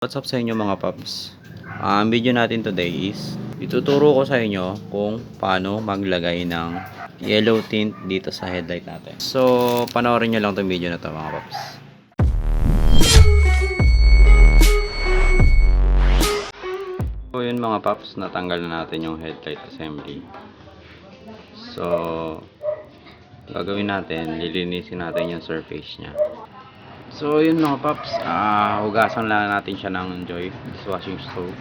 What's up sa inyo mga paps? Ang video natin today is ituturo ko sa inyo kung paano maglagay ng yellow tint dito sa headlight natin. So, panoorin nyo lang itong video na to mga paps. So, yun mga paps, natanggal na natin yung headlight assembly. So, gagawin natin, lilinisin natin yung surface nya. So yun mga paps, hugasan lang natin siya ng Joy dishwashing soap.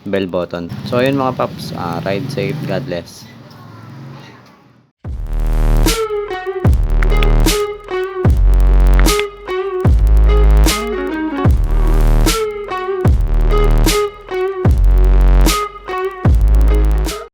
bell button. So ayun mga paps, ride safe, God bless.